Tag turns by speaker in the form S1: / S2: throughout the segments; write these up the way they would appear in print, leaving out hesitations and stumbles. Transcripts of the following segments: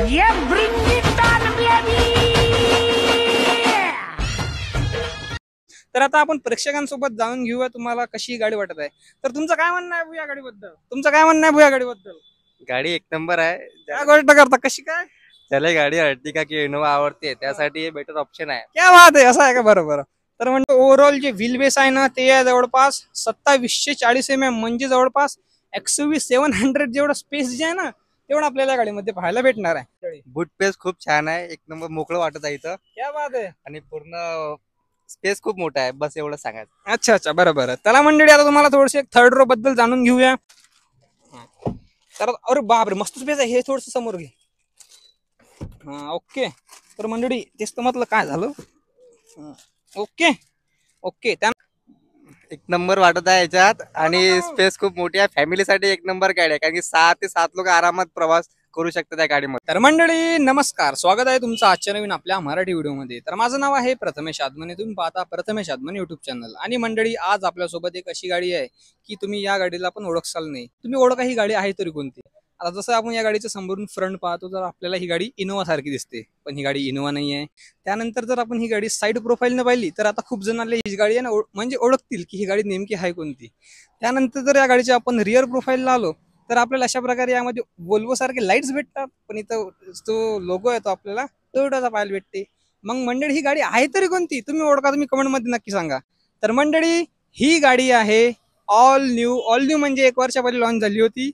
S1: Yeah, bring it on, baby.
S2: तर आता आपण प्रेक्षकांसोबत जाणून घेऊया तुम्हाला कशी ही गाडी वाटत आहे. तर तुमचं काय म्हणणं आहे या गाडीबद्दल? तुमचं काय म्हणणं आहे या गाडीबद्दल?
S3: गाडी एक नंबर आहे.
S2: काय गोष्ट करता, कशी काय?
S3: त्याला गाडी अर्टिगा की इनोवा आवडते, त्यासाठी हे बेटर ऑप्शन आहे.
S2: क्या बात आहे, असं आहे का? बरोबर. तर म्हणजे ओव्हरऑल जे व्हील बेस आहे ना ते आहे जवळपास 2740 mm, म्हणजे जवळपास XUV 700 जेवढं स्पेस जे आहे ना तेवढं आपल्याला या गाडीमध्ये पाहायला भेटणार आहे.
S3: बूट पेस खूप छान आहे, एक नंबर मोकळं वाटत आहे इथं.
S2: क्या बात आहे.
S3: आणि पूर्ण स्पेस खूप मोठा आहे, बस एवढं सांगायचं.
S2: अच्छा अच्छा, बरोबर. त्याला मंडळी आता तुम्हाला थोडंसं एक थर्ड रो बद्दल जाणून घेऊया. तर अरे बापरे, मस्त स्पेस आहे. हे थोडस समोर घे. हा, ओके. तर मंडळी तेच तर म्हटलं काय झालं. Okay okay. त्या
S3: एक नंबर वाटत आहे याच्यात, आणि स्पेस खूप मोठी आहे. फॅमिलीसाठी एक नंबर गाडी आहे, कारण की 6 ते 7 लोक आरामात प्रवास करू शकतात त्या गाडीमध्ये.
S2: तर मंडळी नमस्कार, स्वागत आहे तुमचं आजच्या नवीन आपल्या मराठी व्हिडिओमध्ये. तर माझं नाव आहे प्रथमेश आदमने, तुम्ही पाहता प्रथमेश आदमने युट्यूब चॅनल. आणि मंडळी आज आपल्यासोबत एक अशी गाडी आहे की तुम्ही या गाडीला पण ओळखसाल नाही. तुम्ही ओळखा ही गाडी आहे तरी कोणती. आता जसं आपण या गाडीचं समोरून फ्रंट पाहतो तर आपल्याला ही गाडी इनोवा सारखी दिसते, पण ही गाडी इनोवा नाही आहे. त्यानंतर जर आपण ही गाडी साईड प्रोफाईलने पाहिली तर आता खूप जणांना ही गाडी आहे ना म्हणजे ओळखतील की ही गाडी नेमकी आहे कोणती. त्यानंतर जर या गाडीच्या आपण रिअर प्रोफाईलला आलो तर आपल्याला अशा प्रकारे यामध्ये वोल्वो सारखे लाईट्स भेटतात, पण इथं जो लोगो आहे तो आपल्याला टोयोटाचा पाहायला भेटते. मग मंडळी ही गाडी आहे तरी कोणती, तुम्ही ओळखा, तुम्ही कमेंटमध्ये नक्की सांगा. तर मंडळी ही गाडी आहे ऑल न्यू म्हणजे 1 वर्षापूर्वी लॉन्च झाली होती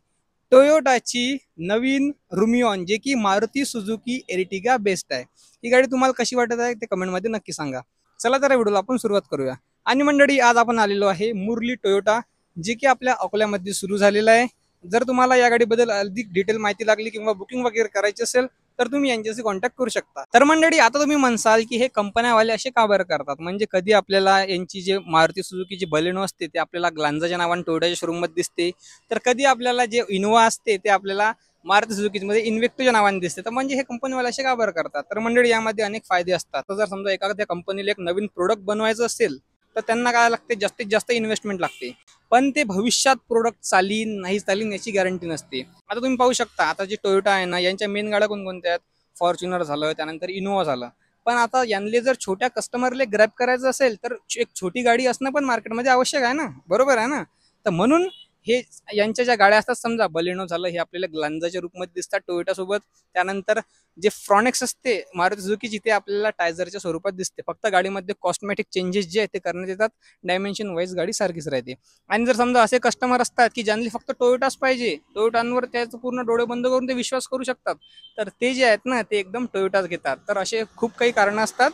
S2: टोयोटाची नवीन रुमियॉन, जे की मारुती सुझुकी एर्टिगा बेस्ट आहे. ही गाडी तुम्हाला कशी वाटत आहे ते कमेंटमध्ये नक्की सांगा. चला तर व्हिडिओला आपण सुरुवात करूया. आणि मंडळी आज आपण आलेलो आहे मुरली टोयोटा, जे की आपल्या अकोल्यामध्ये सुरू झालेलं आहे. जर तुम्हाला या गाडीबद्दल अधिक डिटेल माहिती लागली किंवा बुकिंग वगैरे करायची असेल तर तुम्ही यांच्याशी कॉन्टॅक्ट करू शकता. तर मंडळी आता तुम्ही म्हणसाल की हे कंपन्यावाले असे का बरं करतात, म्हणजे कधी आपल्याला यांची जे मारुती सुझुकीची बलेनो असते ते आपल्याला ग्लांजाच्या नावाने टोयोटाच्या शोरूममध्ये दिसते, तर कधी आपल्याला जे इनोवा असते ते आपल्याला मारुती सुझुकीमध्ये इन्व्हेक्टोच्या नावाने दिसते. तर म्हणजे हे कंपनीवाले असे का बरं करतात. तर मंडळी यामध्ये अनेक फायदे असतात. तर जर समजा एखाद्या कंपनीला एक नवीन प्रोडक्ट बनवायचं असेल तर त्यांना काय लागते, जास्तीत जास्त इन्व्हेस्टमेंट लागते, पण ते भविष्यात प्रोडक्ट चालीन नाही चालीन याची गॅरंटी नसते. आता तुम्ही पाहू शकता आता जे टोयोटा आहे ना यांच्या मेन गाड्या कोणकोणत्या आहेत, फॉर्च्युनर झालं, त्यानंतर इनोवा झालं. पण आता यांना जर छोट्या कस्टमरला ग्रॅब करायचं असेल तर एक छोटी गाडी असणं पण मार्केटमध्ये आवश्यक आहे ना, बरोबर आहे ना. तर म्हणून हे यांच्या ज्या गाड्या असतात, समजा बलेनो झालं, हे आपल्याला ग्लांजाच्या रूपमध्ये दिसतात टोयोटा सोबत. त्यानंतर जे फ्रॉनेक्स असते मारुती सुझुकीची ते आपल्याला टायझरच्या स्वरूपात दिसते. फक्त गाडीमध्ये कॉस्मेटिक चेंजेस जे आहेत ते करण्यात येतात, डायमेन्शन वाईज गाडी सारखीच राहते. आणि जर समजा असे कस्टमर असतात की ज्यांनी फक्त टोयोटाच पाहिजे, टोयोटांवर त्याचं पूर्ण डोळे बंद करून ते विश्वास करू शकतात, तर ते जे आहेत ना ते एकदम टोयोटाच घेतात. तर असे खूप काही कारणं असतात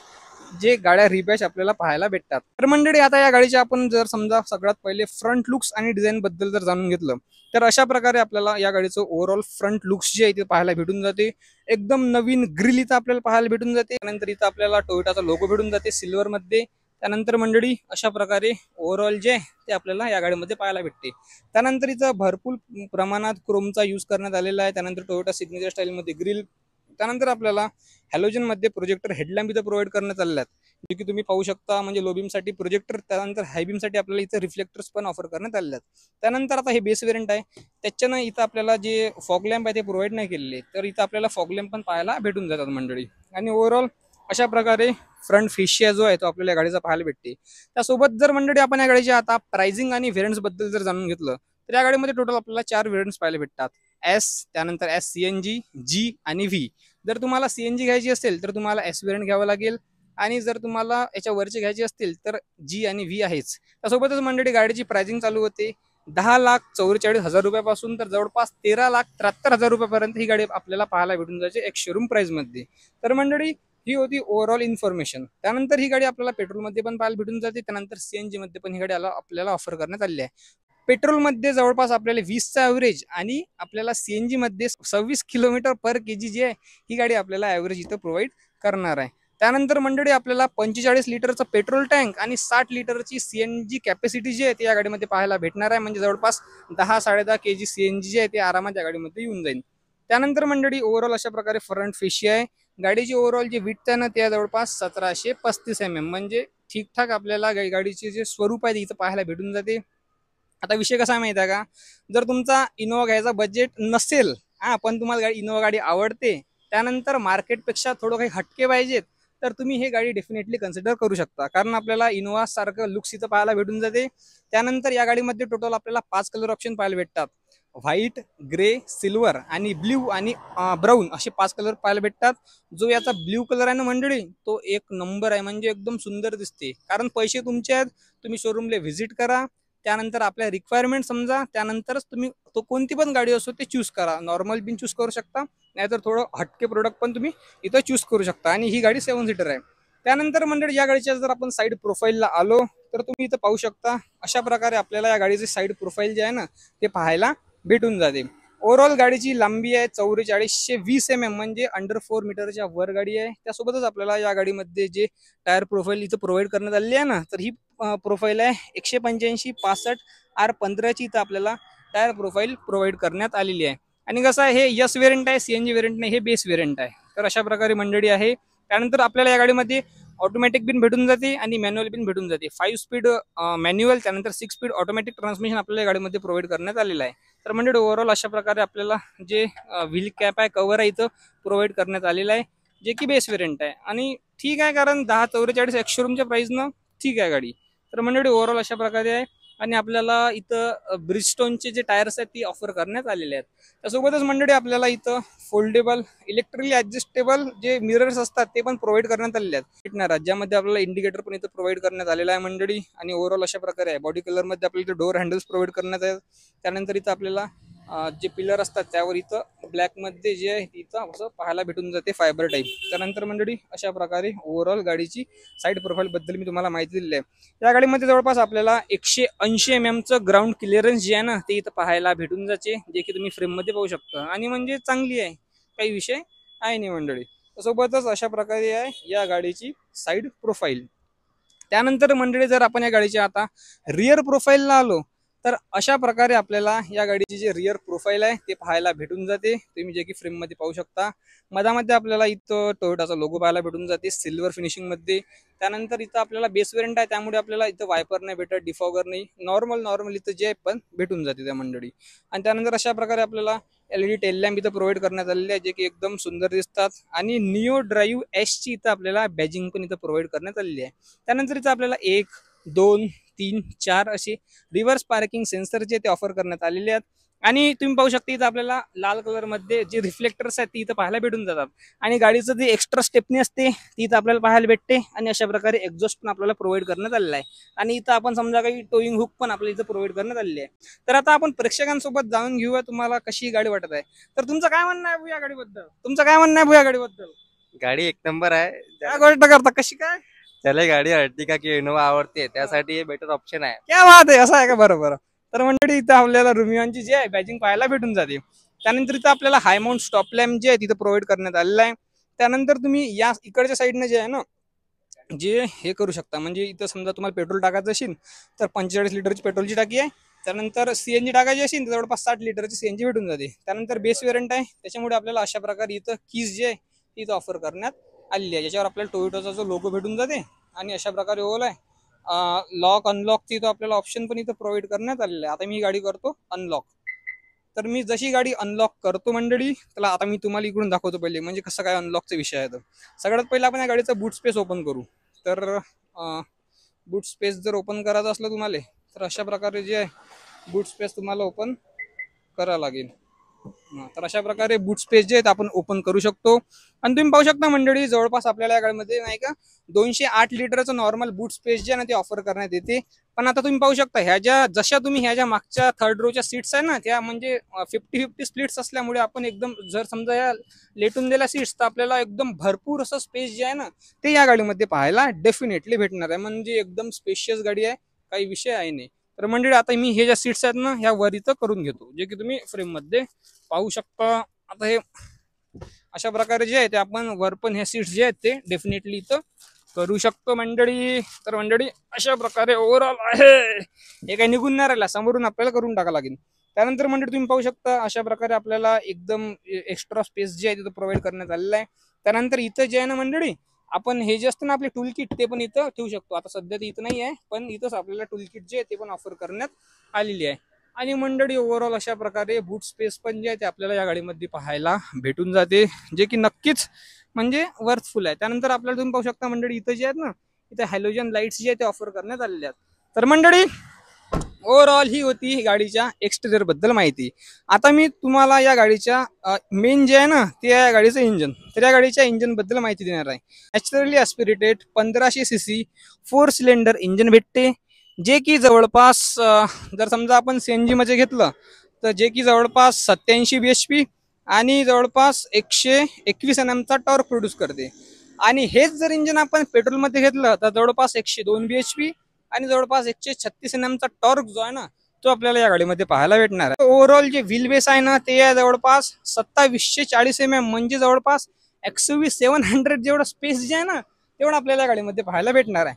S2: जे गाड्या रिबॅच आपल्याला पाहायला भेटतात. तर मंडळी आता या गाडीचे आपण जर समजा सगळ्यात पहिले फ्रंट लुक्स आणि डिझाईन बद्दल जर जाणून घेतलं तर अशा प्रकारे आपल्याला या गाडीचं ओव्हरऑल फ्रंट लुक्स जे आहे ते पाहायला भेटून जाते. एकदम नवीन ग्रिल इथं आपल्याला पाहायला भेटून जाते. त्यानंतर इथं आपल्याला टोयोटाचा लोगो भेटून जाते सिल्वर मध्ये. त्यानंतर मंडळी अशा प्रकारे ओव्हरऑल जे ते आपल्याला या गाडीमध्ये पाहायला भेटते. त्यानंतर इथं भरपूर प्रमाणात क्रोमचा यूज करण्यात आलेला आहे. त्यानंतर टोयोटा सिग्नेचर स्टाईलमध्ये ग्रिल. त्यानंतर आपल्याला हॅलोजन मध्ये प्रोजेक्टर हेडलॅम्प इथं प्रोव्हाइड करण्यात आलेले आहेत, जे की तुम्ही पाहू शकता. म्हणजे लो बीमसाठी प्रोजेक्टर, त्यानंतर हाय बीमसाठी आपल्याला इथं रिफ्लेक्टर्स पण ऑफर करण्यात आलेले आहेत. त्यानंतर आता हे बेस वेरियंट आहे, त्याच्यानं इथं आपल्याला जे फॉग लॅम्प आहे ते प्रोव्हाइड नाही केलेले, तर इथं आपल्याला फॉग लॅम्प पण पाहायला भेटून जातात मंडळी. आणि ओव्हरऑल अशा प्रकारे फ्रंट फेशिया जो आहे तो आपल्याला या गाडीचा पाहायला भेटते. त्यासोबत जर मंडळी आपण या गाडीच्या आता प्राइसिंग आणि व्हेरियंट्स बद्दल जर जाणून घेतलं तर या गाडीमध्ये टोटल आपल्याला 4 व्हेरियंट्स पाहायला भेटतात, एस, त्यानंतर एस CNG, जी आणि व्ही. जर तुम्हाला CNG घ्यायची असेल तर तुम्हाला एस व्हेरियंट घ्यावं लागेल, आणि जर तुम्हाला याच्या वरचे घ्यायचे असतील तर जी आणि व्ही आहेच. त्यासोबतच मंडळी गाडीची प्राइसिंग चालू होते 10,44,000 रुपयापासून तर जवळपास 13,73,000 रुपयापर्यंत ही गाडी आपल्याला पाहायला भेटून जायची एक शोरूम प्राइस मध्ये. तर मंडळी ही होती ओव्हरऑल इन्फॉर्मेशन. त्यानंतर ही गाडी आपल्याला पेट्रोलमध्ये पण पाहायला भेटून जाते, त्यानंतर CNG मध्ये पण ही गाडी आपल्याला ऑफर करण्यात आली आहे. पेट्रोलमध्ये जवळपास आपल्याला 20चा ॲव्हरेज आणि आपल्याला CNG मध्ये 26 किलोमीटर पर केजी जी आहे ही गाडी आपल्याला ॲव्हरेज इथं प्रोव्हाइड करणार आहे. त्यानंतर मंडळी आपल्याला 45 लिटरचं पेट्रोल टँक आणि 60 लिटरची CNG कॅपॅसिटी जी आहे ती या गाडीमध्ये पाहायला भेटणार आहे. म्हणजे जवळपास 10-10.5 kg CNG जे आहे ते आरामात या गाडीमध्ये येऊन जाईल. त्यानंतर मंडळी ओव्हरऑल अशा प्रकारे फ्रंट फेशिया आहे. गाडीची ओव्हरऑल जे विड्थ आहे ना ते जवळपास 1735 mm, म्हणजे ठीकठाक आपल्याला गाडीचे जे स्वरूप आहे ते इथं पाहायला भेटून जाते. आता विषय कसा माहिती आहे का, जर तुमचा इनोवा घ्यायचा बजेट नसेल पण तुम्हाला इनोवा गाडी आवडते त्यानंतर मार्केटपेक्षा थोडं काही हटके पाहिजेत तर तुम्ही हे गाडी डेफिनेटली कन्सिडर करू शकता, कारण आपल्याला इनोवा सारखं लुक्स इथं पाहायला भेटून जाते. त्यानंतर या गाडीमध्ये टोटल आपल्याला 5 कलर ऑप्शन पाहायला भेटतात. व्हाईट, ग्रे, सिल्वर आणि ब्ल्यू आणि ब्राऊन असे 5 कलर पाहायला भेटतात. जो याचा ब्ल्यू कलर आहे ना मंडळी, तो एक नंबर आहे, म्हणजे एकदम सुंदर दिसते. कारण पैसे तुमचे आहेत, तुम्ही शोरूमला व्हिजिट करा, त्यानंतर आपल्या रिक्वायरमेंट समजा, त्यानंतरच तुम्ही तो कोणती पण गाडी असो ते चूज करा. नॉर्मल बिन चूज करू शकता, नाहीतर थोडं हटके प्रोडक्ट पण तुम्ही इथं चूज करू शकता. आणि ही गाडी 7 सीटर आहे. त्यानंतर मंडळी या गाडीच्या जर आपण साईड प्रोफाईलला आलो तर तुम्ही इथं पाहू शकता अशा प्रकारे आपल्याला या गाडीची साईड प्रोफाईल जे आहे ना ते पाहायला भेटून जाते. ओव्हरऑल गाडीची लांबी आहे 4420 mm, म्हणजे अंडर 4 मीटरच्या वर गाडी आहे. त्यासोबतच आपल्याला या गाडीमध्ये जे टायर प्रोफाईल इथं प्रोव्हाइड करण्यात आलेली आहे ना, तर ही प्रोफाईल आहे 185/65R15 ची इथं आपल्याला टायर प्रोफाईल प्रोव्हाइड करण्यात आलेली आहे. आणि कसं आहे, हे यस व्हेरियंट आहे, सीएनजी व्हेरियंट नाही, हे बेस व्हेरियंट आहे. तर अशा प्रकारे मंडळी आहे. त्यानंतर आपल्याला या गाडीमध्ये ऑटोमॅटिक बिन भेटून जाते आणि मॅन्युअल बिन भेटून जाते. 5 स्पीड मॅन्युअल, त्यानंतर 6 स्पीड ऑटोमॅटिक ट्रान्समिशन आपल्याला या गाडीमध्ये प्रोव्हाइड करण्यात आलेलं आहे. तर मंडळी ओव्हरऑल अशा प्रकारे आपल्याला जे व्हील कॅप आहे, कव्हर आहे, इथं प्रोव्हाइड करण्यात आलेलं आहे, जे की बेस व्हेरियंट आहे. आणि ठीक आहे, कारण 1044 एक्स-शोरूमच्या प्राइसनं ठीक आहे गाडी. तर मंडळी ओव्हरऑल अशा प्रकारे आहे. आणि आपल्याला इथं ब्रिजस्टोनचे जे टायर्स आहेत ती ऑफर करण्यात आलेले आहेत. त्यासोबतच मंडळी आपल्याला इथं फोल्डेबल इलेक्ट्रिकली ऍडजस्टेबल जे मिरर्स असतात ते पण प्रोव्हाइड करण्यात आलेले आहेत. राज्यामध्ये आपल्याला इंडिकेटर पण इथं प्रोव्हाइड करण्यात आलेला आहे मंडळी. आणि ओव्हरऑल अशा प्रकारे आहे. बॉडी कलरमध्ये आपल्याला इथं डोअर हँडल्स प्रोव्हाइड करण्यात आहेत. त्यानंतर इथं आपल्याला जे पिलर असतात त्यावर इथं ब्लॅकमध्ये जे आहे इथं असं पाहायला भेटून जाते, फायबर टाईप. त्यानंतर मंडळी अशा प्रकारे ओव्हरऑल गाडीची साईड प्रोफाईल बद्दल मी तुम्हाला माहिती दिली आहे. या गाडीमध्ये जवळपास आपल्याला 180 mm ग्राउंड क्लिअरन्स जे आहे ना ते इथं पाहायला भेटून जाते, जे की तुम्ही फ्रेममध्ये पाहू शकता. आणि म्हणजे चांगली आहे, काही विषय आहे नाही मंडळी. सोबतच अशा प्रकारे आहे या गाडीची साईड प्रोफाईल. त्यानंतर मंडळी जर आपण या गाडीच्या आता रिअर प्रोफाईलला आलो तर अशा प्रकारे आपल्याला या गाडीची जे रिअर प्रोफाईल आहे ते पाहायला भेटून जाते. तुम्ही जे की फ्रेममध्ये पाहू शकता, मधामध्ये आपल्याला इथं टोयोटाचा लोगो पाहायला भेटून जाते सिल्वर फिनिशिंगमध्ये. त्यानंतर इथं आपल्याला बेस वेरियंट आहे, त्यामुळे आपल्याला इथं वायपर नाही भेटत, डिफॉगर नाही, नॉर्मल इथं जे पण भेटून जाते त्या मंडळी. आणि त्यानंतर अशा प्रकारे आपल्याला LED टेल लॅम्प इथं प्रोव्हाइड करण्यात आलेले आहे, जे की एकदम सुंदर दिसतात. आणि निओ ड्राईव्ह एसची इथं आपल्याला बॅजिंग पण इथं प्रोव्हाइड करण्यात आलेली आहे. त्यानंतर इथं आपल्याला 1, 2, 3, 4 असे रिव्हर्स पार्किंग सेन्सर जे ते ऑफर करण्यात आलेले आहेत. आणि तुम्ही पाहू शकता इथं आपल्याला लाल कलर मध्ये जे रिफ्लेक्टर्स आहेत ते इथं पाहायला भेटून जातात. आणि गाडीचं जे एक्स्ट्रा स्टेपनी असते ती इथं आपल्याला पाहायला भेटते. आणि अशा प्रकारे एक्झॉस्ट पण आपल्याला प्रोव्हाइड करण्यात आलेला आहे. आणि इथं आपण समजा काही टोईंग हुक पण आपल्याला इथं प्रोव्हाइड करण्यात आलेली आहे. तर आता आपण प्रेक्षकांसोबत जाणून घेऊया तुम्हाला कशी गाडी वाटत आहे. तर तुमचं काय म्हणणं आहे या गाडीबद्दल? या गाडीबद्दल?
S3: गाडी एक नंबर आहे.
S2: काय गोष्ट करता, कशी काय?
S3: त्याला गाडी अर्टिगा की इनोवा आवडते, त्यासाठी हे बेटर ऑप्शन आहे.
S2: क्या बात आहे, असं आहे का? बरोबर. तर मंडळी इथं आपल्याला रुमियांची जे आहे बॅजिंग पाहायला भेटून जाते. त्यानंतर इथं आपल्याला हाय माउंट स्टॉप लॅम्प जे आहे तिथं प्रोव्हाइड करण्यात आलेला आहे. त्यानंतर तुम्ही या इकडच्या साईडने जे आहे ना जे हे करू शकता, म्हणजे इथं समजा तुम्हाला पेट्रोल टाकायचं असेल तर 45 लिटरची पेट्रोलची टाकी आहे. त्यानंतर सीएनजी टाकायची असेल तर जवळपास 60 लिटरची सीएनजी भेटून जाते. त्यानंतर बेस वेरियंट आहे, त्याच्यामुळे आपल्याला अशा प्रकारे इथं कीज जे आहे इथं ऑफर करण्यात आलेली आहे, ज्याच्यावर आपल्याला टोयोटाचा जो लोगो भेटून जाते. आणि अशा प्रकारे ओल आहे लॉक अनलॉकची इथं आपल्याला ऑप्शन पण इथं प्रोव्हाइड करण्यात आलेलं आहे. आता मी ही गाडी करतो अनलॉक. तर मी जशी गाडी अनलॉक करतो मंडळी, त्याला आता मी तुम्हाला इकडून दाखवतो पहिले म्हणजे कसं काय अनलॉकचा विषय आहे. तर सगळ्यात पहिले आपण या गाडीचा बूट स्पेस ओपन करू. तर बूट स्पेस जर ओपन करायचं असलं तुम्हाला तर अशा प्रकारे जे आहे बूट स्पेस तुम्हाला ओपन करावं लागेल. तर अशा प्रकारे बूट स्पेस जे आहेत आपण ओपन करू शकतो. आणि तुम्ही पाहू शकता मंडळी जवळपास आपल्याला या गाडीमध्ये नाही का 208 लिटरचं नॉर्मल बूट स्पेस जे आहे ना ते ऑफर करण्यात येते. पण आता तुम्ही पाहू शकता जशा तुम्ही ह्या ज्या मागच्या थर्ड रोच्या सीट्स आहे ना त्या म्हणजे 50-50 स्प्लिट्स असल्यामुळे आपण एकदम जर समजा या लेटून दिल्या सीट्स तर आपल्याला एकदम भरपूर असं स्पेस जे आहे ना ते या गाडीमध्ये पाहायला डेफिनेटली भेटणार आहे. म्हणजे एकदम स्पेशियस गाडी आहे, काही विषय आहे नाही. तर मंडळी आता मी हे ज्या सीट्स आहेत ना ह्या वर इथं करून घेतो, जे की तुम्ही फ्रेम मध्ये पाहू शकता. आता हे अशा प्रकारे जे आहे ते आपण वर पण हे सीट्स जे आहेत ते डेफिनेटली इथं करू शकतो मंडळी. तर मंडळी अशा प्रकारे ओव्हरऑल आहे, हे काही निघून नाही राहिला, समोरून आपल्याला करून टाका लागेल. त्यानंतर मंडळी तुम्ही पाहू शकता अशा प्रकारे आपल्याला एकदम एक्स्ट्रा स्पेस जे आहे तिथं प्रोव्हाइड करण्यात आलेलं आहे. त्यानंतर इथं जे आहे ना मंडळी आपण हे जे असतं ना आपले टूल किट ते पण इथं ठेवू शकतो. आता सध्या ते इथं नाही आहे, पण इथंच आपल्याला टूल किट जे आहे ते पण ऑफर करण्यात आलेली आहे. आणि मंडळी ओव्हरऑल अशा प्रकारे बूट स्पेस पण जे आहे ते आपल्याला या गाडीमध्ये पाहायला भेटून जाते, जे की नक्कीच म्हणजे वर्थफुल आहे. त्यानंतर आपल्याला तुम्ही पाहू शकता मंडळी इथं जे आहेत ना, इथे हॅलोजन लाईट्स जे आहेत ते ऑफर करण्यात आलेले आहेत. तर मंडळी ओव्हरऑल ही होती गाडीच्या एक्सटेरियर बद्दल माहिती. आता मी तुम्हाला या गाडीच्या मेन जे आहे ना ते आहे गाडीचं इंजन. तर या गाडीच्या इंजन बद्दल माहिती देणार आहे. नॅचरली ॲस्पिरेटेड 1500 cc 4 सिलेंडर इंजन भेटते, जे की जवळपास जर समजा आपण CNG मध्ये घेतलं तर जे की जवळपास 87 bhp आणि जवळपास 121 Nm चा टॉर्क प्रोड्यूस करते. आणि हेच जर इंजन आपण पेट्रोलमध्ये घेतलं तर जवळपास 102 bhp आणि जवळपास 136 Nm चा टॉर्क जो आहे ना तो आपल्याला या गाडीमध्ये पाहायला भेटणार आहे. ओव्हरऑल जे व्हील बेस आहे ना ते आहे जवळपास 2740 mm, म्हणजे जवळपास XUV 700 जेवढं स्पेस जे आहे ना तेवढं आपल्याला या गाडीमध्ये पाहायला भेटणार आहे.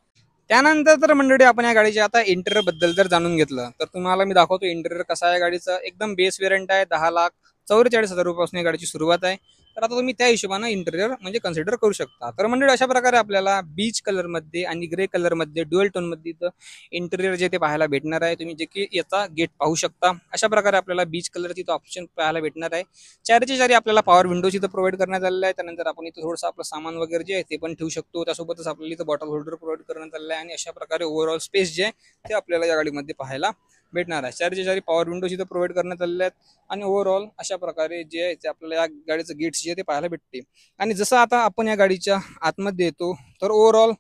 S2: त्यानंतर तर मंडळी आपण या गाडीच्या आता इंटेरियर बद्दल जर जाणून घेतलं तर तुम्हाला मी दाखवतो इंटेरियर कसा आहे गाडीचा. एकदम बेस वेरियंट आहे. 10,44,000 रुपयापासून या गाडीची सुरुवात आहे. तर आता तुम्ही त्या हिशोबानं इंटेरियर म्हणजे कन्सिडर करू शकता. तर मंडळी अशा प्रकारे आपल्याला बीच कलरमध्ये आणि ग्रे कलरमध्ये ड्युअल टोनमध्ये इथं इंटेरियर जे ते पाहायला भेटणार आहे. तुम्ही जे की याचा गेट पाहू शकता. अशा प्रकारे आपल्याला बीच कलरची इथं ऑप्शन पाहायला भेटणार आहे. चारचे चारी आपल्याला पॉवर विंडोज इथं प्रोव्हाइड करण्यात आलेला आहे. त्यानंतर आपण इथं थोडंसं आपलं सामान वगैरे जे आहे ते पण ठेवू शकतो. त्यासोबतच आपल्याला इथं बॉटल होल्डर प्रोव्हाइड करण्यात आलेला आहे. आणि अशा प्रकारे ओव्हरऑल स्पेस जे आहे ते आपल्याला या गाडीमध्ये पाहायला भेटणार आहे. चारचे चारी पॉवर विंडोज इथं प्रोव्हाइड करण्यात आलेले आहेत. आणि ओव्हरऑल अशा प्रकारे जे आहे ते आपल्याला या गाडीचं गेट्स जे ते पाहायला भेटते. आणि जसं आता आपण या गाडीच्या आतमध्ये येतो तर ओव्हरऑल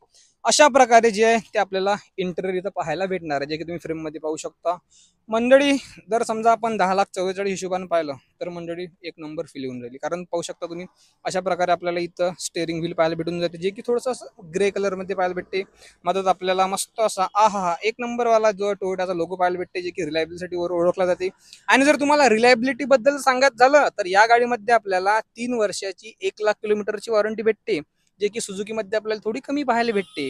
S2: अशा प्रकारे जे आहे ते आपल्याला इंटेरियर इथं पाहायला भेटणार आहे, जे की तुम्ही फ्रेममध्ये पाहू शकता. मंडळी जर समजा आपण 10,44,000 हिशोबाने पाहिलं तर मंडळी एक नंबर फील येऊन राहिली. कारण पाहू शकता तुम्ही अशा प्रकारे आपल्याला इथं स्टेअरिंग व्हील पाहायला भेटून जाते, जे की थोडंसं असं ग्रे कलरमध्ये पाहायला भेटते. मधात आपल्याला मस्त असा एक नंबरवाला जो टोयोटाचा लोगो पाहायला भेटते, जे की रिलायबिलिटी वर ओळखला जाते. आणि जर तुम्हाला रिलायबिलिटी बद्दल सांगायचं झालं तर या गाडीमध्ये आपल्याला 3 वर्षाची 1,00,000 किलोमीटरची वॉरंटी भेटते, जे की सुझुकीमध्ये आपल्याला थोडी कमी पाहायला भेटते.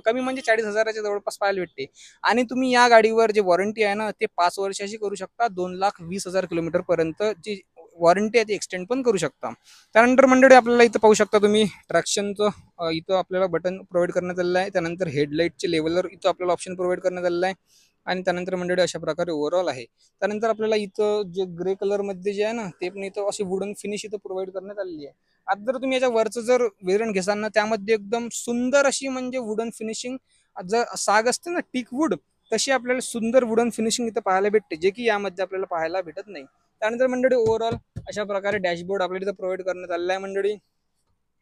S2: कमी म्हणजे 40,000च्या जवळपास पाहायला भेटते. आणि तुम्ही या गाडीवर जे वॉरंटी आहे ना ते 5 वर्षाची करू शकता. 2,20,000 किलोमीटर पर्यंत जी वॉरंटी आहे ती एक्सटेंड पण करू शकता. त्यानंतर मंडळी आपल्याला इथं पाहू शकता तुम्ही ट्रॅक्शनचं इथं आपल्याला बटन प्रोव्हाइड करण्यात आलेलं आहे. त्यानंतर हेडलाईटचे लेवलर इथं आपल्याला ऑप्शन प्रोव्हाइड करण्यात आलेलं आहे. आणि त्यानंतर मंडळी अशा प्रकारे ओव्हरऑल आहे. त्यानंतर आपल्याला इथं जे ग्रे कलरमध्ये जे आहे ना ते पण इथं अशी वुडन फिनिश इथं प्रोव्हाइड करण्यात आलेली आहे. आता जर तुम्ही याच्या वरचं जर वेरियंट घेसाल ना त्यामध्ये एकदम सुंदर अशी म्हणजे वुडन फिनिशिंग, जर साग असते ना टीक वुड, तशी आपल्याला सुंदर वुडन फिनिशिंग इथं पाहायला भेटते, जे की यामध्ये आपल्याला पाहायला भेटत नाही. त्यानंतर मंडळी ओव्हरऑल अशा प्रकारे डॅशबोर्ड आपल्याला इथं प्रोव्हाइड करण्यात आलेला आहे मंडळी.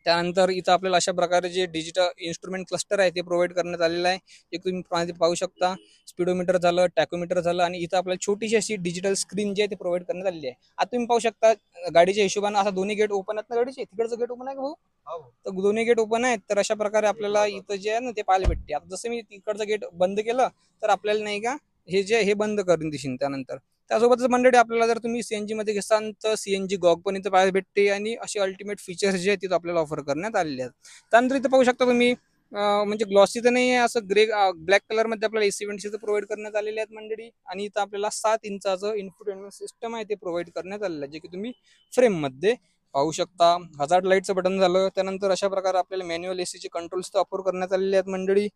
S2: त्यानंतर इथं आपल्याला अशा प्रकारे जे डिजिटल इन्स्ट्रुमेंट क्लस्टर आहे ते प्रोव्हाइड करण्यात आलेलं आहे, जे तुम्ही पाहू शकता. स्पीडोमीटर झालं, टॅकोमीटर झालं आणि इथं आपल्याला छोटीशी अशी डिजिटल स्क्रीन जी आहे ती प्रोव्हाइड करण्यात आलेली आहे. आता तुम्ही पाहू शकता गाडीच्या हिशोबाने असा दोन्ही गेट ओपन आहेत ना गाडीचे. तिकडचं गेट ओपन आहे का भाऊ? तर दोन्ही गेट ओपन आहेत. तर अशा प्रकारे आपल्याला इथं जे आहे ना ते पाहायला भेटते. आता जसं मी तिकडचं गेट बंद केलं तर आपल्याला नाही का हे बंद करून दिसेल. त्यानंतर त्यासोबतच मंडळी आपल्याला जर तुम्ही CNG मध्ये घेसाल तर CNG गॉग पण इथं पाहायला भेटते. आणि असे अल्टिमेट फीचर्स जे आहेत तिथं आपल्याला ऑफर करण्यात आलेले आहेत. त्यानंतर इथं पाहू शकता तुम्ही म्हणजे ग्लॉसी तर नाही आहे, असं ब्लॅक कलरमध्ये आपल्याला AC वेंट्स इथं प्रोव्हाइड करण्यात आलेले आहेत मंडळी. आणि इथं आपल्याला 7 इंचाचं इन्फोटेनमेंट सिस्टम आहे ते प्रोव्हाइड करण्यात आलेलं आहे, जे की तुम्ही फ्रेममध्ये पाहू शकता. हजार्ड लाईटचं बटन झालं. त्यानंतर अशा प्रकारे आपल्याला मॅन्युअल AC चे कंट्रोल्स तर ऑफर करण्यात आलेले आहेत मंडळी.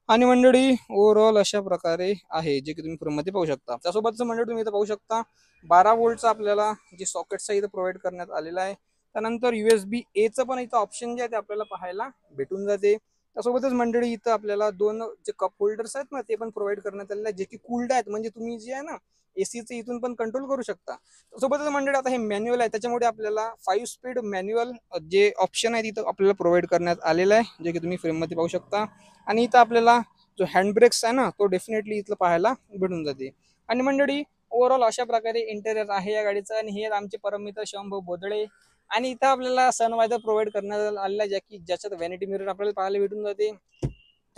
S2: आणि मंडळी ओव्हरऑल अशा प्रकारे आहे, जे की तुम्ही फ्रेममध्ये पाहू शकता. त्यासोबतच मंडळी तुम्ही इथं पाहू शकता 12 वोल्टचं आपल्याला जे सॉकेट्स आहे इथं प्रोव्हाइड करण्यात आलेलं आहे. त्यानंतर USB Aचं पण इथं ऑप्शन जे आहे ते आपल्याला पाहायला भेटून जाते. त्यासोबतच मंडळी इथं आपल्याला 2 जे कप होल्डर्स आहेत ना ते पण प्रोव्हाइड करण्यात आलेले आहेत, जे की कूल्ड आहेत. म्हणजे तुम्ही जे आहे ना ACचं इथून पण कंट्रोल करू शकता. सोबतच मंडळी आता हे मॅन्युअल आहे, त्याच्यामुळे आपल्याला 5 स्पीड मॅन्युअल जे ऑप्शन आहे तिथं आपल्याला प्रोव्हाइड करण्यात आलेलं आहे, जे की तुम्ही फ्रेममध्ये पाहू शकता. आणि इथं आपल्याला जो हँड ब्रेक्स आहे ना तो डेफिनेटली इथलं पाहायला भेटून जाते. आणि मंडळी ओव्हरऑल अशा प्रकारे इंटेरियर आहे या गाडीचं. आणि हे आमचे परममित्र शंभू बोदळे. आणि इथं आपल्याला सनवायझर प्रोव्हाइड करण्यात आलेला आहे, ज्याच्यात व्हॅनिटी मिरर आपल्याला पाहायला भेटून जाते.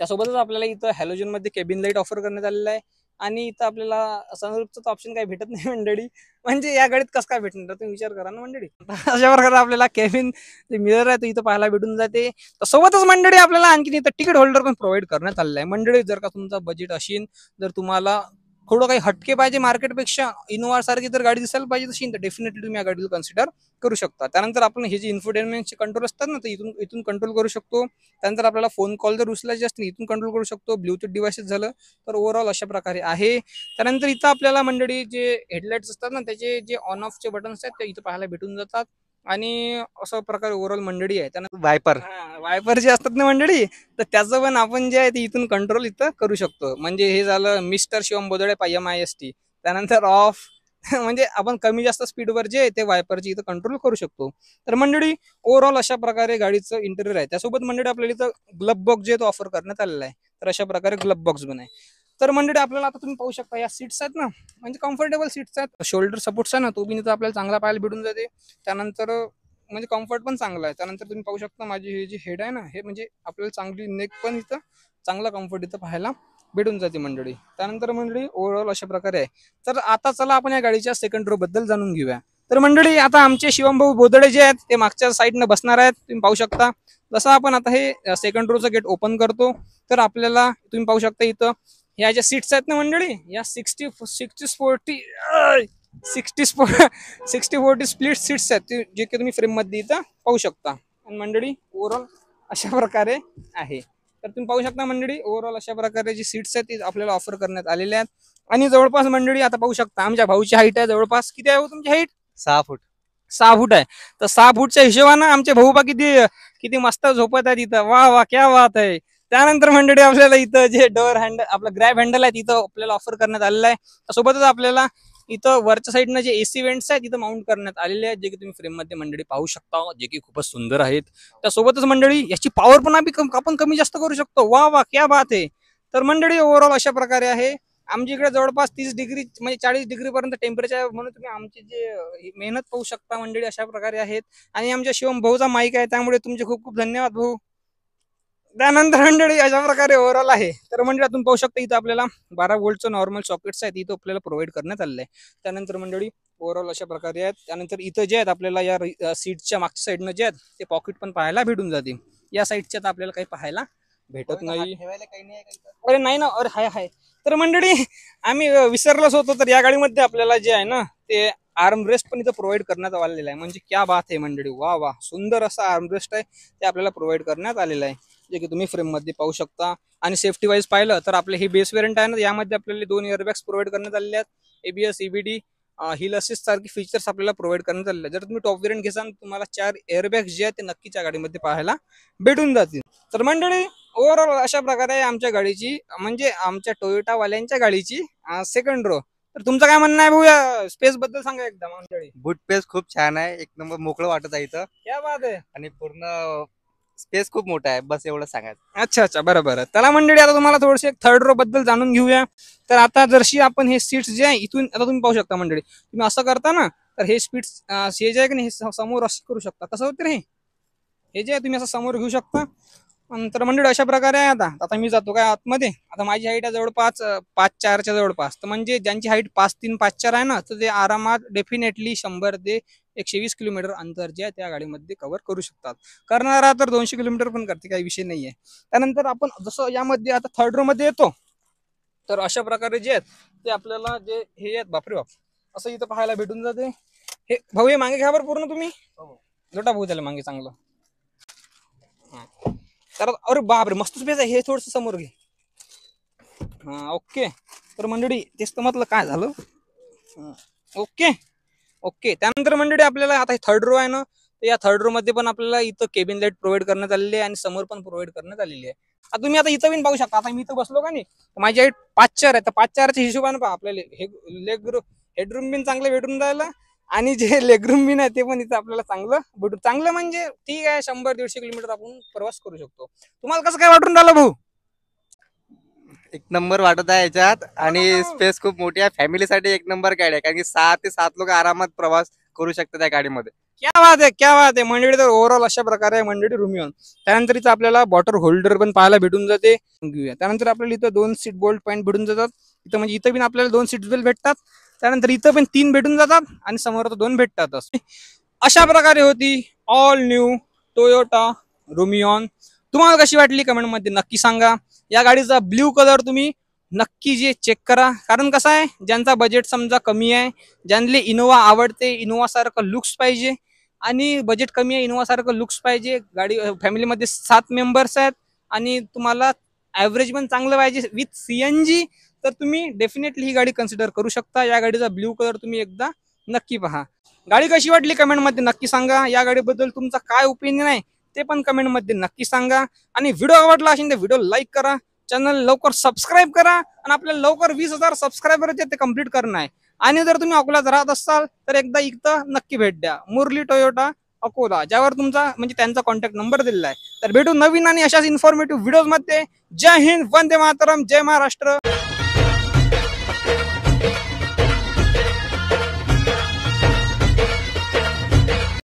S2: त्यासोबतच आपल्याला इथं हॅलोजन मध्ये केबिन लाईट ऑफर करण्यात आलेला आहे. आणि इथं आपल्याला सनरूफचं ऑप्शन काही भेटत नाही मंडळी. म्हणजे या गाडीत कसं काय भेटणार तुम्ही विचार करा ना मंडळी. अशा प्रकारे आपल्याला केबिन जे मिरर आहे तो इथं पाहायला भेटून जाते. सोबतच मंडळी आपल्याला आणखी इथं तिकीट होल्डर पण प्रोव्हाइड करण्यात आलेलं आहे मंडळी. जर का तुमचा बजेट असेल, जर तुम्हाला थोडं काही हटके पाहिजे मार्केटपेक्षा, इनोवा सारखी जर गाडी दिसायला पाहिजे तशी, तर डेफिनेटली तुम्ही या गाडीला कन्सिडर करू शकता. त्यानंतर आपण हे जे इन्फोटेनमेंटचे कंट्रोल असतात ना, ते इथून इथून कंट्रोल करू शकतो. त्यानंतर आपल्याला फोन कॉल जर उचलायचे असतील इथून कंट्रोल करू शकतो. ब्लूटूथ डिव्हाइसेस झालं तर ओव्हरऑल अशा प्रकारे आहे. त्यानंतर इथं आपल्याला मंडळी जे हेडलाइट्स असतात ना, त्याचे जे ऑन ऑफचे बटन्स आहेत ते इथं पाहायला भेटून जातात. आणि अशा प्रकारे ओव्हरऑल मंडळी आहे. त्यानंतर
S3: वायपर
S2: वायपर जे असतात ना मंडळी, तर त्याचं पण आपण जे आहे ते इथून कंट्रोल इथं करू शकतो. म्हणजे हे झालं मिस्टर शिवम बोदडे MIST. त्यानंतर ऑफ म्हणजे आपण कमी जास्त स्पीडवर जे आहे ते वायपरची इथं कंट्रोल करू शकतो. तर मंडळी ओव्हरऑल अशा प्रकारे गाडीचं इंटेरियर आहे. त्यासोबत मंडळी आपल्याला इथं ग्लब बॉक्स जे तो ऑफर करण्यात आलेला आहे. तर अशा प्रकारे ग्लब बॉक्स पण आहे. तर मंडळी आपल्याला आता तुम्ही पाहू शकता या सीट्स आहेत ना, म्हणजे कम्फर्टेबल सीट्स आहेत. शोल्डर सपोर्ट्स आहे ना, तो पण इथं आपल्याला चांगला पाहायला भेटून जाते. त्यानंतर म्हणजे कम्फर्ट पण चांगला आहे. त्यानंतर तुम्ही पाहू शकता माझी हे जी हेड आहे ना, हे म्हणजे आपल्याला चांगली नेक पण इथं चांगला कम्फर्ट इथं पाहायला भेटून जाते मंडळी. त्यानंतर मंडळी ओव्हरऑल अशा प्रकारे आहे. तर आता चला आपण या गाडीच्या सेकंड रो बद्दल जाणून घेऊया. तर मंडळी आता आमचे शिवमभाऊ बोदडे जे आहेत ते मागच्या साईडनं बसणार आहेत. तुम्ही पाहू शकता. जसं आपण आता हे सेकंड रोचं गेट ओपन करतो तर आपल्याला तुम्ही पाहू शकता इथं ह्या ज्या सीट्स आहेत ना मंडळी, या 60-40 स्प्लिट सीट्स आहेत जे की तुम्ही फ्रेम मध्ये इथं पाहू शकता. आणि मंडळी ओव्हरऑल अशा प्रकारे आहे. तर तुम्ही पाहू शकता मंडळी ओव्हरऑल अशा प्रकारे जी सीट्स आहेत ती आपल्याला ऑफर करण्यात आलेल्या आहेत. आणि जवळपास मंडळी आता पाहू शकता आमच्या भाऊची हाईट आहे जवळपास किती आहे हो तुमची हाईट?
S3: 6 फूट.
S2: 6 फूट आहे. तर 6 फूटच्या हिशोबानं आमचे भाऊ बा किती किती मस्त झोपत आहेत इथं. वा वा क्या बात आहे. त्यानंतर मंडळी आपल्याला इथं जे डोअर हँडल आपलं ग्रॅब हँडल आहे तिथं आपल्याला ऑफर करण्यात आलेलं आहे. सोबतच आपल्याला इथं वरच्या साईडनं जे AC वेंट्स आहेत तिथं माउंट करण्यात आलेले आहेत, जे की तुम्ही फ्रेम मध्ये मंडळी पाहू शकता, जे की खूपच सुंदर आहेत. त्यासोबतच मंडळी याची पॉवर पण आपण कमी जास्त करू शकतो. वा वा क्या बात आहे. तर मंडळी ओव्हरऑल अशा प्रकारे आहे. आमच्या इकडे जवळपास 30 डिग्री म्हणजे 40 डिग्री पर्यंत टेम्परेचर, म्हणून तुम्ही आमची जे मेहनत पाहू शकता मंडळी अशा प्रकारे आहेत. आणि आमच्या शिवम भाऊचा माईक आहे त्यामुळे तुमचे खूप खूप धन्यवाद भाऊ. त्यानंतर मंडळी अशा प्रकारे ओव्हरऑल आहे. तर मंडळी आपण पाहू शकता इथं आपल्याला 12 वोल्टचं नॉर्मल सॉकेट्स आहेत इथं आपल्याला प्रोव्हाइड करण्यात आलेलं आहे. त्यानंतर मंडळी ओव्हरऑल अशा प्रकारे आहेत. त्यानंतर इथं जे आहेत आपल्याला या सीटच्या मागच्या साईडनं जे आहेत ते पॉकेट पण पाहायला भेटून जाते. या साईडच्या तर आपल्याला काही पाहायला भेटत नाही. अरे नाही ना, अरे हाय हाय. तर मंडळी आम्ही विसरलोच होतो. तर या गाडीमध्ये आपल्याला जे आहे ना ते आर्मरेस्ट पण इथं प्रोव्हाइड करण्यात आलेला आहे. म्हणजे क्या बात आहे मंडळी. वा वा सुंदर असा आर्मरेस्ट आहे ते आपल्याला प्रोव्हाइड करण्यात आलेलं आहे, जे की तुम्ही फ्रेम मध्ये पाहू शकता. आणि सेफ्टी वाईज पाहिलं तर आपले हे बेस वेरियंट आहे ना, यामध्ये आपल्याला 2 एअरबॅग्स प्रोव्हाइड करण्यात आलेले आहेत. ABS EBD हिल असिस्ट सारखी फीचर्स आपल्याला प्रोव्हाइड करण्यात आलेले आहेत. जर तुम्ही टॉप वेरियंट घेसाल तुम्हाला 4 एअरबॅग्स जे आहेत ते नक्कीच या गाडीमध्ये पाहायला भेटून जातील. तर मंडळी ओव्हरऑल अशा प्रकारे आमच्या गाडीची म्हणजे आमच्या टोयोटा वाल्यांच्या गाडीची सेकंड रो. तर तुमचं काय म्हणणं आहे भाऊ या स्पेस बद्दल सांगा एकदा मंडळी.
S3: बूट पेस खूप छान आहे. एक नंबर मोकळं वाटत आहे इथं.
S2: क्या बात आहे.
S3: आणि पूर्ण स्पेस खूप मोठा आहे. बस एवढं सांगायचं.
S2: अच्छा अच्छा बरोबर. त्याला मंडळी आता तुम्हाला थोडेसे थर्ड रो बद्दल जाणून घेऊया. तर आता जरशी आपण हे सीट्स जे आहे इथून आता तुम्ही पाहू शकता मंडळी, तुम्ही असं करता ना तर हे स्पीड्स हे जे आहे की नाही हे समोर असं करू शकता. कसं होतं रे हे जे आहे तुम्ही असं समोर घेऊ शकता. तर मंडळी अशा प्रकारे आहे. आता मी जातो काय आतमध्ये. आता माझी हाईट आहे जवळपास 5'4" जवळपास. तर म्हणजे ज्यांची हाईट 5'3", 5'4" आहे ना, तर ते आरामात डेफिनेटली 100 ते 120 किलोमीटर अंतर जे आहे त्या गाडीमध्ये कव्हर करू शकतात. करणारा तर 200 किलोमीटर पण करते, काही विषय नाहीये. त्यानंतर आपण जसं यामध्ये आता थर्ड रो मध्ये येतो तर अशा प्रकारे जे आहेत ते आपल्याला जे हे आहेत बापरे बाप असं इथं पाहायला भेटून जाते. हे भाऊ हे मागे घ्या बरं पूर्ण तुम्ही. जोटा भाऊ त्याला मागे चांगलं. तर अरे बापरे मस्त स्पेस आहे. हे थोडस समोर घे. हा ओके. तर मंडळी तेच तर म्हटलं काय झालं. Okay okay. त्यानंतर मंडळी आपल्याला आता थर्ड रो आहे ना, तर या थर्ड रो मध्ये पण आपल्याला इथं केबिन लाईट प्रोव्हाइड करण्यात आलेली आहे आणि समोर पण प्रोव्हाइड करण्यात आलेली आहे. आता तुम्ही आता इथं पण पाहू शकता. आता मी इथं बसलो का नाही, माझी हाईट 5'4" आहे. तर 5'4"च्या हिशोबाने पहा आपल्याला हे लेग हेडरूम बिन चांगलं भेटून राहिलं आणि जे लेगरूम बिन आहे ते पण इथं आपल्याला चांगलं म्हणजे ठीक आहे. 100-150 किलोमीटर आपण प्रवास करू शकतो. तुम्हाला कसं काय वाटून राहिलं भाऊ?
S3: एक नंबर वाटत आहे याच्यात. आणि स्पेस खूप मोठी आहे. फॅमिलीसाठी एक नंबर गाडी आहे. कारण की 6 ते 7 लोक आरामात प्रवास करू शकतात त्या गाडीमध्ये.
S2: क्या बात आहे क्या बात आहे मंडळी. तर ओव्हरऑल अशा प्रकारे आहे मंडळी रुमियॉन. त्यानंतर इथं आपल्याला बॉटल होल्डर पण पाहायला भेटून जाते. घेऊया. त्यानंतर आपल्याला इथं 2 सीट बोल्ट पॉईंट भेटून जातात. इथं म्हणजे इथं पण आपल्याला 2 सीट बेल्ट भेटतात. त्यानंतर इथं पण 3 भेटून जातात आणि समोर 2 भेटतातच. अशा प्रकारे होती ऑल न्यू टोयोटा रुमियॉन. तुम्हाला कशी वाटली कमेंट मध्ये नक्की सांगा. या गाडीचा ब्ल्यू कलर तुम्ही नक्की जे चेक करा. कारण कसं आहे, ज्यांचा बजेट समजा कमी आहे, ज्यांना इनोवा आवडते, इनोवा सारखं लुक्स पाहिजे आणि बजेट कमी आहे, इनोवा सारखं लुक्स पाहिजे, गाडी फॅमिलीमध्ये 7 मेंबर्स आहेत आणि तुम्हाला ॲव्हरेज पण चांगलं पाहिजे विथ CNG, तर तुम्ही डेफिनेटली ही गाडी कन्सिडर करू शकता. या गाडीचा ब्ल्यू कलर तुम्ही एकदा नक्की पहा. गाडी कशी वाटली कमेंटमध्ये नक्की सांगा. या गाडीबद्दल तुमचा काय ओपिनियन आहे ते पण कमेंटमध्ये नक्की सांगा. आणि व्हिडिओ आवडला असेल तर व्हिडिओ लाईक करा, चॅनल लवकर सबस्क्राईब करा आणि आपल्याला लवकर 20,000 सबस्क्रायबर ते कंप्लीट करणं आहे. आणि जर तुम्ही अकोल्यात राहत असाल तर एकदा इथं नक्की भेट द्या, मुरली टोयोटा अकोला, ज्यावर तुमचा म्हणजे त्यांचा कॉन्टॅक्ट नंबर दिलेला आहे. तर भेटू नवीन आणि अशाच इन्फॉर्मेटिव्ह व्हिडिओज मध्ये. जय हिंद, वंदे मातरम, जय महाराष्ट्र.